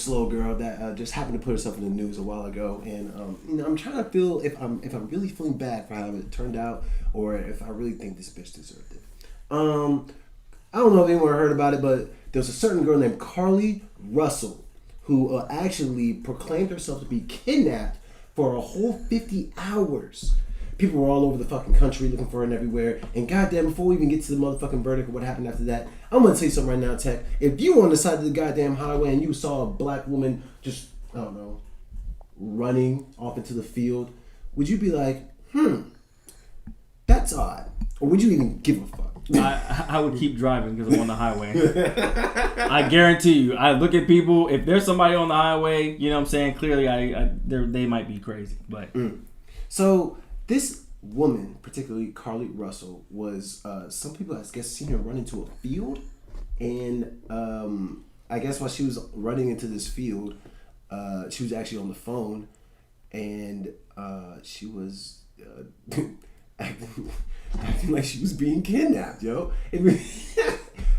slow girl that just happened to put herself in the news a while ago, and I'm trying to feel if I'm really feeling bad for how it turned out, or if I really think this bitch deserved it. I don't know if anyone heard about it, but there was a certain girl named Carlee Russell who actually proclaimed herself to be kidnapped for a whole 50 hours. People were all over the fucking country looking for her and everywhere. And goddamn, before we even get to the motherfucking verdict or what happened after that, I'm gonna tell you something right now, Tech. If you were on the side of the goddamn highway and you saw a black woman just, I don't know, running off into the field, would you be like, that's odd? Or would you even give a fuck? I would keep driving because I'm on the highway. I guarantee you. I look at people. If there's somebody on the highway, you know what I'm saying? Clearly, they might be crazy. But So this woman, particularly Carlee Russell, was some people I guess seen her run into a field, and I guess while she was running into this field, she was actually on the phone, and she was acting like she was being kidnapped, yo.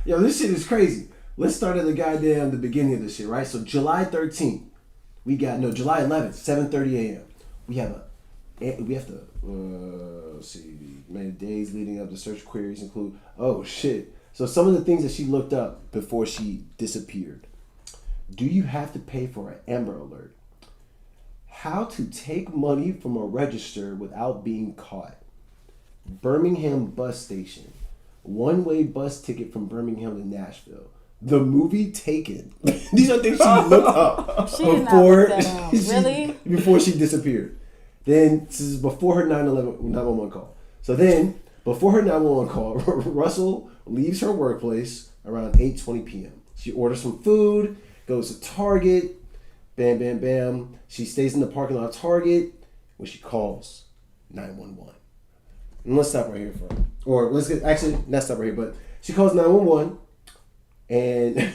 Yo, this shit is crazy. Let's start at the beginning of this shit, right? So July 13th, July 11th, 7:30 a.m. We have to let's see, many days leading up to search queries include, oh shit. So some of the things that she looked up before she disappeared. Do you have to pay for an Amber Alert? How to take money from a register without being caught. Birmingham bus station. One-way bus ticket from Birmingham to Nashville. The movie Taken. These are things she looked up before she disappeared. Then, this is before her 911 call. So then, before her 911 call, Russell leaves her workplace around 8:20 p.m. She orders some food, goes to Target, bam, bam, bam. She stays in the parking lot of Target when she calls 911. And let's stop right here let's not stop right here, but she calls 911, and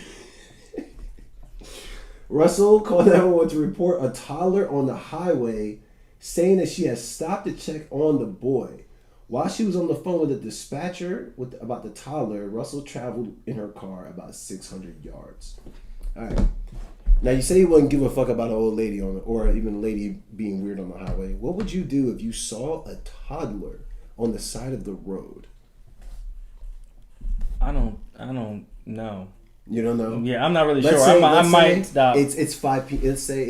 Russell called 911 to report a toddler on the highway, saying that she has stopped to check on the boy. While she was on the phone with the dispatcher about the toddler, Russell traveled in her car about 600 yards. All right. Now, you say you wouldn't give a fuck about an old lady or even a lady being weird on the highway. What would you do if you saw a toddler on the side of the road? I don't know. You don't know? Yeah, I'm not really sure. I might stop. It's 5 p.m. Let's say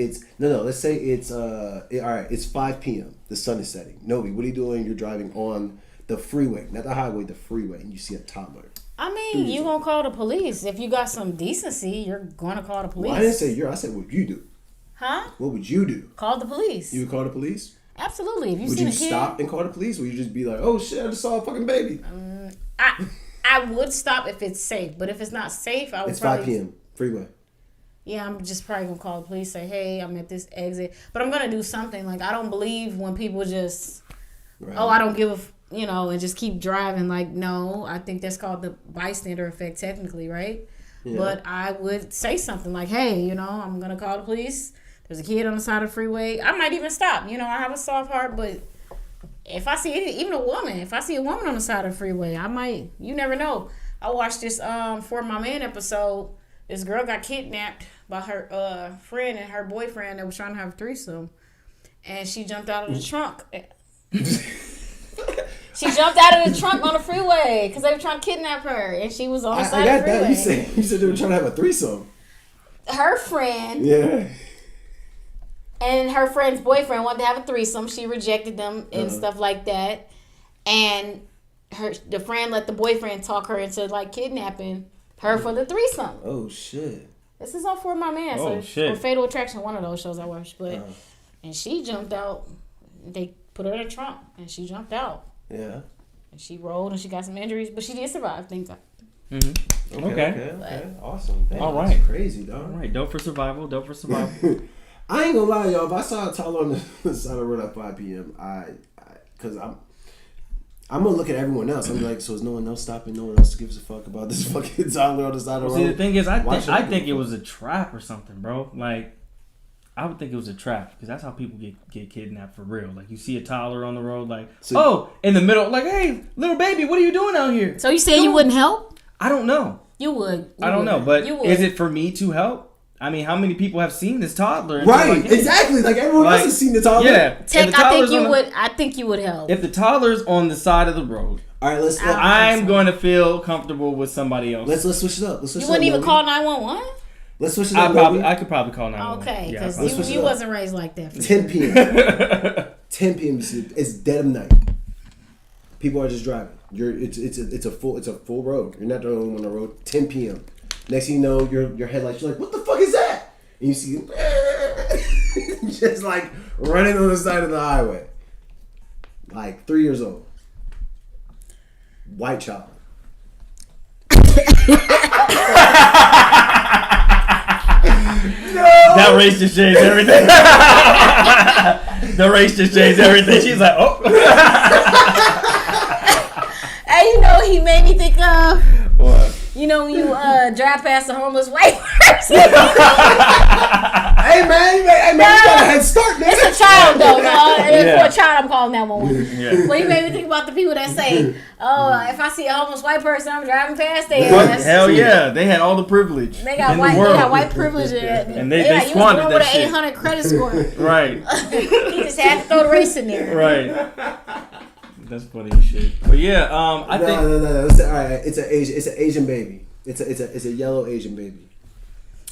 it's all right, it's 5 p.m. The sun is setting. Novie, what are you doing? You're driving on the freeway, not the highway, the freeway, and you see a toddler. I mean, you gonna call the police. If you got some decency, you're gonna call the police. Well, I didn't say I said what would you do? Huh? What would you do? Call the police. You would call the police? Absolutely. If would you stop and call the police, or would you just be like, oh shit, I just saw a fucking baby? I would stop if it's safe, but if it's not safe, I would. It's 5 p.m. freeway. Yeah, I'm just probably gonna call the police, say, hey, I'm at this exit, but I'm gonna do something. Like, I don't believe when people just, I don't give and just keep driving. Like, no, I think that's called the bystander effect, technically, right? Yeah. But I would say something like, hey, I'm gonna call the police. There's a kid on the side of the freeway. I might even stop. I have a soft heart, but if I see even a woman, if I see a woman on the side of the freeway, I might. You never know. I watched this For My Man episode. This girl got kidnapped by her friend and her boyfriend that was trying to have a threesome, and she jumped out of the trunk. She jumped out of the trunk on the freeway because they were trying to kidnap her, and she was on the side of the freeway. That. You said they were trying to have a threesome. Her friend. Yeah. And her friend's boyfriend wanted to have a threesome. She rejected them and stuff like that. And the friend let the boyfriend talk her into kidnapping her for the threesome. Oh shit! This is all For My Man. Oh shit! Or Fatal Attraction, one of those shows I watched. But and she jumped out. They put her in a trunk and she jumped out. Yeah. And she rolled and she got some injuries, but she did survive. Things like. Mm-hmm. Okay. Awesome. Damn, all right. That's crazy, dog. All right. Dope for survival. I ain't gonna lie, y'all. If I saw a toddler on the side of the road at 5 p.m., because I'm gonna look at everyone else. I'm like, so is no one else stopping? No one else gives a fuck about this fucking toddler on the side of the road? See, the thing is, I think it was a trap or something, bro. Like, I would think it was a trap because that's how people get kidnapped for real. Like, you see a toddler on the road, like, in the middle, like, hey, little baby, what are you doing out here? So you saying you wouldn't help? I don't know. You would. I don't know, but is it for me to help? I mean, how many people have seen this toddler? And Right, like, hey, exactly. Like everyone else has seen the toddler. Yeah, Tech, I think you would help. If the toddler's on the side of the road, all right, I'm going to feel comfortable with somebody else. Let's switch it up. You wouldn't even call 911? Let's switch it up. I could probably call 911. Okay, because you wasn't raised like that. 10 p.m. 10 p.m. It's dead of night. People are just driving. It's a full road. You're not the only one on the road. 10 p.m. Next thing you know, your headlights. You're like, what the fuck is that? And you see just like running on the side of the highway, like 3 years old, white child. That race just changed everything. The race just changed everything. She's like, oh. Hey, you know he made me think of. What? You know when you drive past a homeless white person. Hey man, you got a head start, man. It's a child though, For a child, I'm calling 911. Yeah. Well, you made me think about the people that say, "Oh, if I see a homeless white person, I'm driving past their ass." Hell yeah, they had all the privilege. They got white privilege, and they squandered that with shit. an 800 credit score. Right. He just had to throw the race in there. Right. That's funny as shit. But yeah, I think no. It's all right. It's an Asian baby. It's a yellow Asian baby.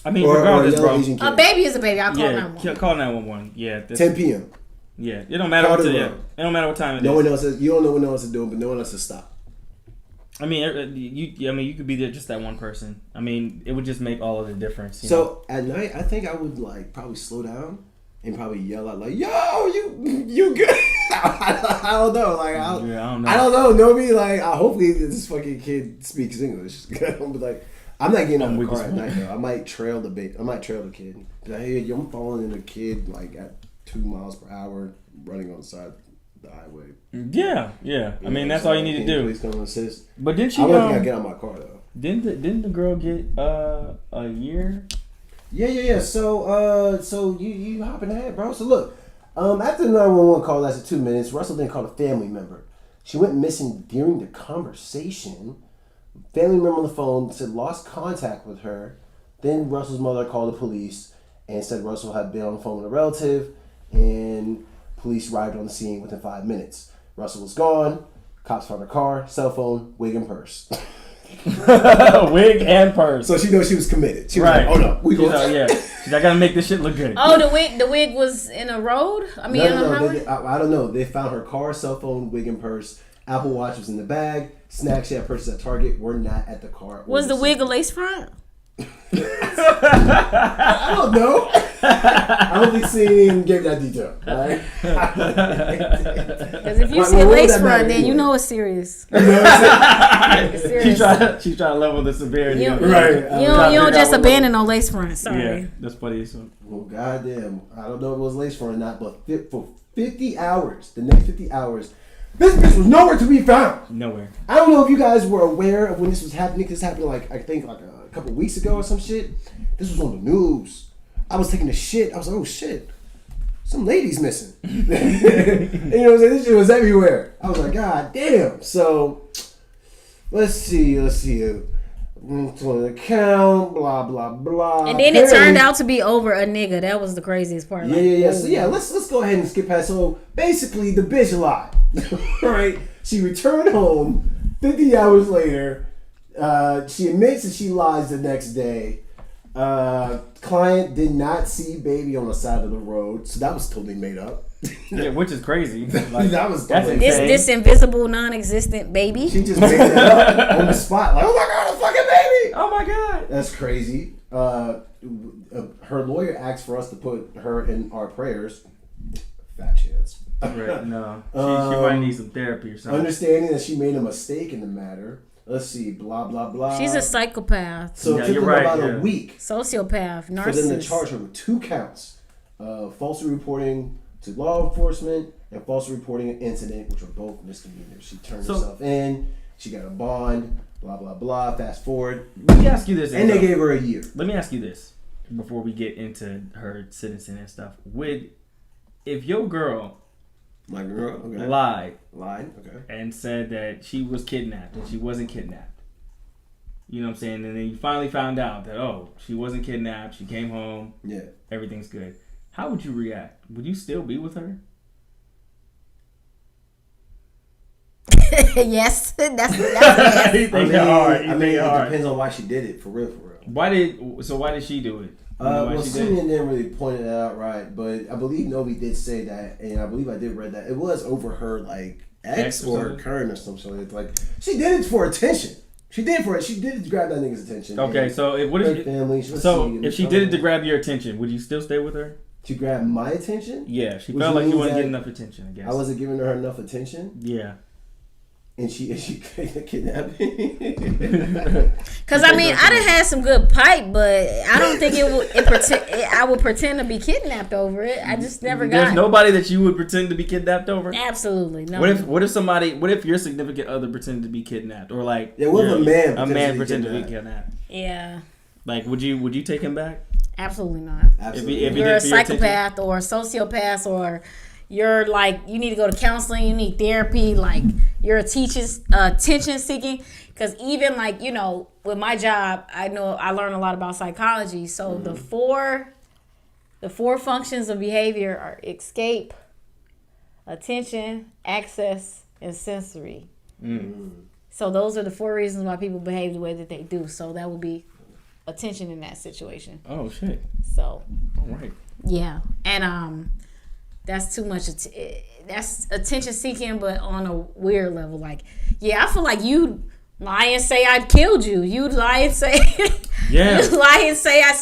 I mean, regardless, bro. A baby is a baby. I'll call 911. Call 911. Yeah. 10 p.m. Yeah, it don't matter what time. It don't matter what time it is. No one else. You don't know what no one else is doing, but no one else to stop. I mean, you could be there just that one person. I mean, it would just make all of the difference. So at night, I think I would like probably slow down and probably yell out like, "Yo, you good?" I don't know. Like I don't know. Novie, like hopefully this fucking kid speaks English. But like, I'm not getting out of the car at night though. I might trail the kid. Like, hey, I'm following in a kid like at 2 miles per hour running on the side of the highway. Yeah. I mean, that's all you need to do. Please come assist. But didn't she? I don't think I get out of my car though. Didn't the girl get a year? Yeah. So you hopping ahead, bro. So look, after the 911 call lasted 2 minutes, Russell then called a family member. She went missing during the conversation. Family member on the phone said lost contact with her. Then Russell's mother called the police and said Russell had been on the phone with a relative, and police arrived on the scene within 5 minutes. Russell was gone. Cops found her car, cell phone, wig, and purse. Wig and purse. So she knows she was committed. She was like, "Oh no, we go." Yeah, she's like, "I gotta make this shit look good." Oh, the wig was in a road. I mean, I don't know. They found her car, cell phone, wig, and purse. Apple Watch was in the bag. Snacks she had purchased at Target were not at the car. Was the wig a lace front? I don't know. I don't think CNN gave that detail. Right? Because if you see lace front, then you know it's serious. It's serious. She's trying to level the severity. You don't just abandon no lace front. Sorry. Yeah, that's funny. Well, goddamn, I don't know if it was lace front or not, but for 50 hours, the next 50 hours, this bitch was nowhere to be found. Nowhere. I don't know if you guys were aware of when this was happening. This happened like I think like a couple weeks ago or some shit. This was on the news. I was taking a shit. I was like, oh shit, some lady's missing. And you know what I'm saying? This shit was everywhere. I was like, god damn. So let's see. To an account, blah blah blah. And then it turned out to be over a nigga. That was the craziest part. Yeah. So yeah, let's go ahead and skip past. So basically, the bitch lied. Right? She returned home 50 hours later. She admits that she lies the next day. Client did not see baby on the side of the road, so that was totally made up. Yeah, which is crazy. Like, that was totally this invisible, non-existent baby. She just made that up on the spot. Like, oh my god, a fucking baby! Oh my god, that's crazy. Her lawyer asked for us to put her in our prayers. Fat chance. Right, no, she might need some therapy or something. Understanding that she made a mistake in the matter. Let's see, blah blah blah. She's a psychopath. So it took them about a week. Sociopath, narcissist. For them to charge her with 2 counts: falsely reporting to law enforcement and falsely reporting an incident, which were both misdemeanors. She turned herself in. She got a bond. Blah blah blah. Fast forward. Let me ask you this, and they gave her a year. Let me ask you this before we get into her sentencing and stuff. If your girl, my girl, okay, lied, okay, and said that she was kidnapped and she wasn't kidnapped, You know what I'm saying? And then you finally found out that, she wasn't kidnapped. She came home. Yeah. Everything's good. How would you react? Would you still be with her? Yes, that's It depends on why she did it, for real. Why did she do it? Simeon didn't really point it out right, but I believe Novie did say that, and I believe I did read that it was over her like ex or current or something. Like she did it for attention. She did it to grab that nigga's attention. Okay, so if she did it to grab your attention, would you still stay with her? To grab my attention? Yeah, she felt like you wasn't getting enough attention. I guess I wasn't giving her enough attention. Yeah. And she kidnapped me. Because I mean, I done had some good pipe, but I don't think I would pretend to be kidnapped over it. I just never got. There's nobody that you would pretend to be kidnapped over. Absolutely no. What if your significant other pretended to be kidnapped, or like what if a man pretended to be kidnapped? Yeah. Like, would you take him back? Absolutely not. Absolutely. If you're a psychopath or a sociopath or you're like, you need to go to counseling, you need therapy, like you're attention seeking. Because even like, you know, with my job, I know I learn a lot about psychology. So the four functions of behavior are escape, attention, access, and sensory. So those are the 4 reasons why people behave the way that they do. So that would be attention in that situation. Oh shit. So all right. Yeah. And that's too much. That's attention seeking, but on a weird level. Like, yeah, I feel like you lie and say I killed you. You lie and say, you lie and say I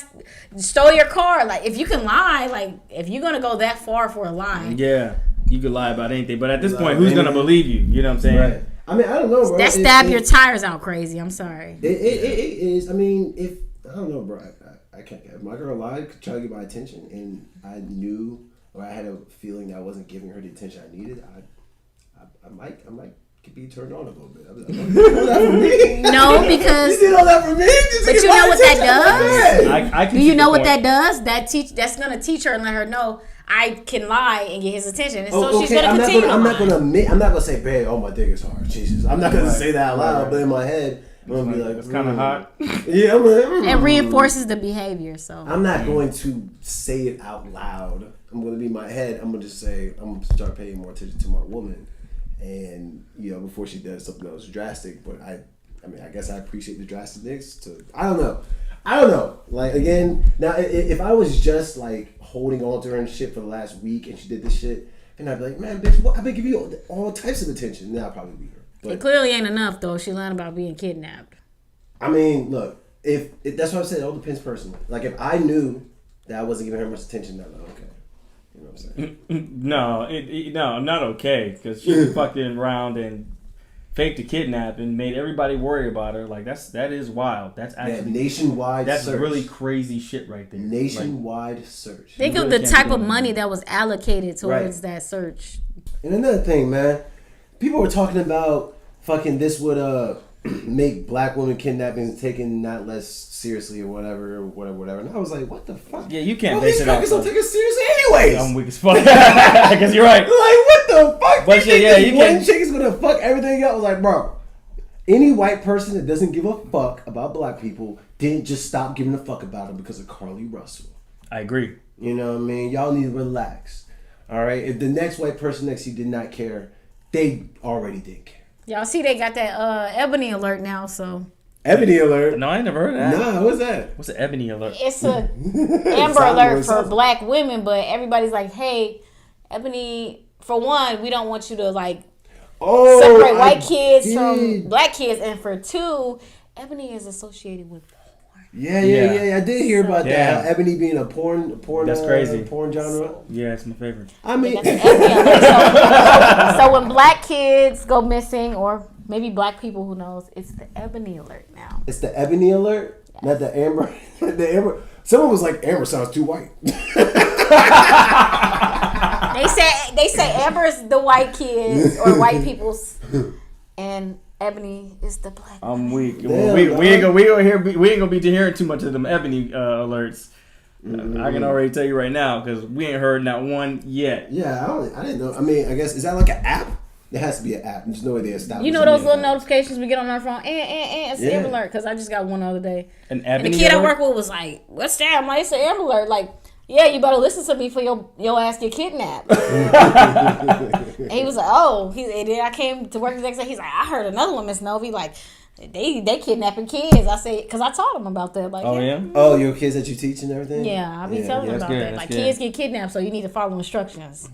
stole your car. Like, if you can lie, like if you're gonna go that far for a lie, yeah, you could lie about anything. But at this point, who's gonna believe you? You know what I'm saying? Right. I mean, I don't know, bro. That stab your tires out crazy. I'm sorry. It is. I mean, I don't know, bro. I can't. If my girl lied, try to get my attention, and I knew. Or I had a feeling that I wasn't giving her the attention I needed. I might be turned on a little bit. You did all that for me. No, because you did all that for me. But you know what that does? Do you know what that does? That's gonna teach her and let her know I can lie and get his attention, and so she's gonna continue. I'm not gonna say, babe, oh my dick is hard. Jesus, I'm not gonna say that out loud, but in my head. I'm gonna be like, it's kind of hot. Yeah, it reinforces the behavior. So I'm not going to say it out loud. I'm gonna be in my head. I'm gonna just say I'm gonna start paying more attention to my woman, and before she does something else drastic. But I mean, I guess I appreciate the drasticness. I don't know. Like again, now if I was just like holding on to her and shit for the last week, and she did this shit, and I'd be like, man, bitch, I've been giving you all types of attention. Then I'll probably leave her. But it clearly ain't enough though. She learned about being kidnapped. I mean, look, if that's what I said, it all depends personally. Like if I knew that I wasn't giving her much attention, then I'm like, okay. You know what I'm saying? No, I'm not okay because she fucking around and faked a kidnap and made everybody worry about her. Like that is wild. That's actually nationwide. That's search. Really crazy shit right there. Nationwide search. Think of the type of money that was allocated towards that search. And another thing, man, people were talking about fucking this would make black women kidnapping taken not less seriously or whatever. And I was like, what the fuck? Yeah, you can't base these it off. These don't take us seriously anyways. I'm weak as fuck. I guess you're right. Like, what the fuck? But you one chick is gonna fuck everything else. I was like, bro, any white person that doesn't give a fuck about black people didn't just stop giving a fuck about them because of Carlee Russell. I agree. You know what I mean? Y'all need to relax. All right? If the next white person next to you did not care, they already did care. Y'all see they got that Ebony alert now, so. Ebony alert? No, I ain't never heard of that. Nah, what's that? What's the Ebony alert? It's a Amber alert for black women, but everybody's like, hey, Ebony, for one, we don't want you to like separate white kids from black kids, and for two, Ebony is associated with porn. Yeah. I did hear about that. How Ebony being a porn. That's crazy. Porn genre. Yeah, it's my favorite. I mean, so when black kids go missing, or maybe black people, who knows, it's the Ebony alert now. It's the Ebony alert, yes. Not the Amber. The Amber. Someone was like, Amber sounds too white. They say Amber's the white kids or white people's, and Ebony is the black. I'm weak. We ain't gonna be hearing too much of them Ebony alerts. Mm-hmm. I can already tell you right now because we ain't heard not one yet. Yeah, I didn't know. I mean, I guess is that like an app? There has to be an app. There's no way they established. You know those little notifications we get on our phone? It's Yeah. Amber Alert. Because I just got one the other day. And the kid I work with was like, what's that? I'm like, it's an Amber Alert. Like, yeah, you better listen to me for your ass get kidnapped. And he was like, oh. And then I came to work the next day. He's like, I heard another one, Miss Novie. Like, they kidnapping kids. I say, because I taught him about that. Like, oh, yeah? Oh, your kids that you teach and everything? Yeah, I be telling them about that. Like, kids get kidnapped, so you need to follow instructions.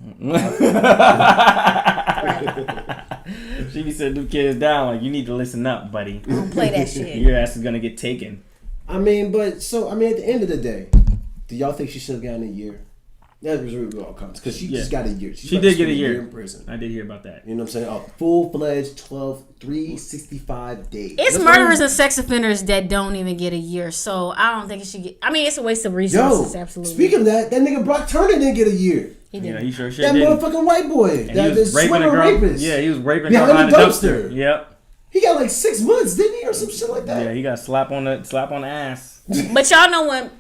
She be sitting them kids down like, you need to listen up, buddy. Don't play that shit. Your ass is going to get taken. I mean, at the end of the day, do y'all think she should have gotten a year? That was really all comes because she just got a year. She did get a year in prison. I did hear about that. You know what I'm saying? A full-fledged 365 days. It's murderers and sex offenders that don't even get a year, so I don't think it should get. I mean, it's a waste of resources. Absolutely. Speaking of that nigga Brock Turner didn't get a year. He did. Yeah, he sure That didn't. motherfucking white boy. And he was raping a girl. Rapist. Yeah, he was raping her behind behind the the dumpster. dumpster. Yep. He got like 6 months, didn't he, or some shit like that? Yeah, he got slap on the ass. But y'all know when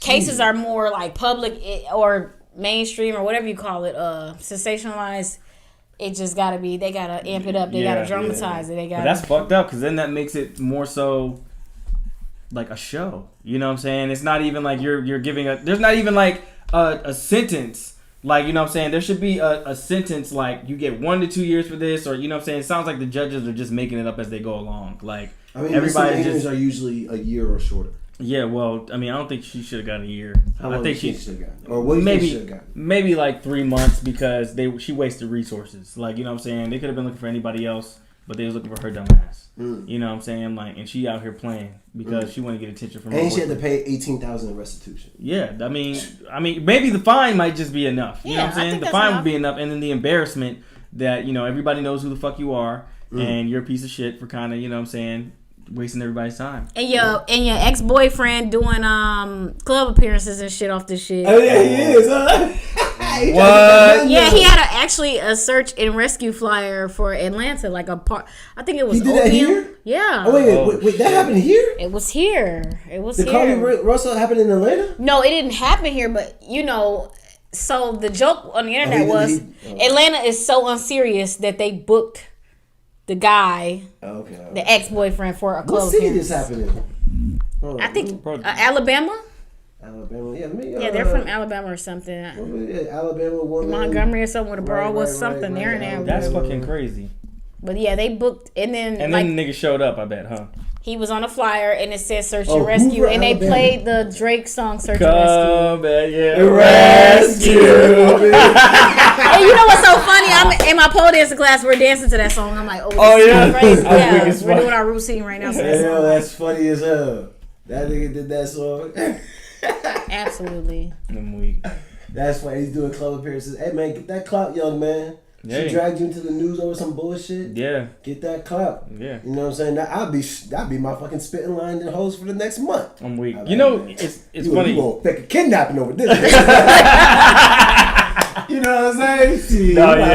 cases are more like public or mainstream or whatever you call it, sensationalized, it just gotta be. They gotta amp it up. They gotta dramatize it. They gotta. But that's fucked up because then that makes it more so like a show. You know what I'm saying? It's not even like you're giving there's not even like a sentence. Like, you know what I'm saying? There should be a sentence like you get 1 to 2 years for this, or you know what I'm saying? It sounds like the judges are just making it up as they go along. Like, I mean, everybody misdemeanors are usually a year or shorter. Yeah, well, I mean, I don't think she should have got a year. How long I think she should have gotten? Or what do you think she should have gotten? Maybe like 3 months because she wasted resources. Like, you know what I'm saying? They could have been looking for anybody else, but they was looking for her dumb ass. You know what I'm saying? Like, and she out here playing because she wanted to get attention from her. And she had to pay $18,000 in restitution. Yeah, I mean, maybe the fine might just be enough. You know what I'm saying? The fine would be enough, and then the embarrassment that, you know, everybody knows who the fuck you are, and you're a piece of shit for kind of, you know what I'm saying, wasting everybody's time. And your ex-boyfriend doing club appearances and shit off this shit. Oh yeah, he is. What? Yeah, he had actually a search and rescue flyer for Atlanta, like a part. I think it was. He did that here? Yeah. Oh wait, that happened here? It was here. It was here. Carlee Russell happened in Atlanta? No, it didn't happen here, but you know. So the joke on the internet was Atlanta is so unserious that they booked the guy, the ex-boyfriend, for a club. What city this happened in? I think Alabama. Alabama, yeah. They're from Alabama or something. Alabama woman. Montgomery or something where the borough was something. They're in Alabama. That's fucking crazy. But yeah, they booked, and then the nigga showed up, I bet, huh? He was on a flyer and it said "Search and Rescue," and they played the Drake song "Search and Rescue." Rescue. And you know what's so funny? I'm in my pole dancing class. We're dancing to that song. I'm like, oh yeah, crazy. Yeah, we're doing our routine right now. Hell, that's funny as hell. That nigga did that song. Absolutely. That's why he's doing club appearances. Hey man, get that clout, young man. She dragged you into the news over some bullshit. Yeah. Get that clout. Yeah. You know what I'm saying? That'd be my fucking spitting line and host for the next month. I'm weak. You know, it's funny. You won't pick a kidnapping over this. You know what I'm saying? No, yeah.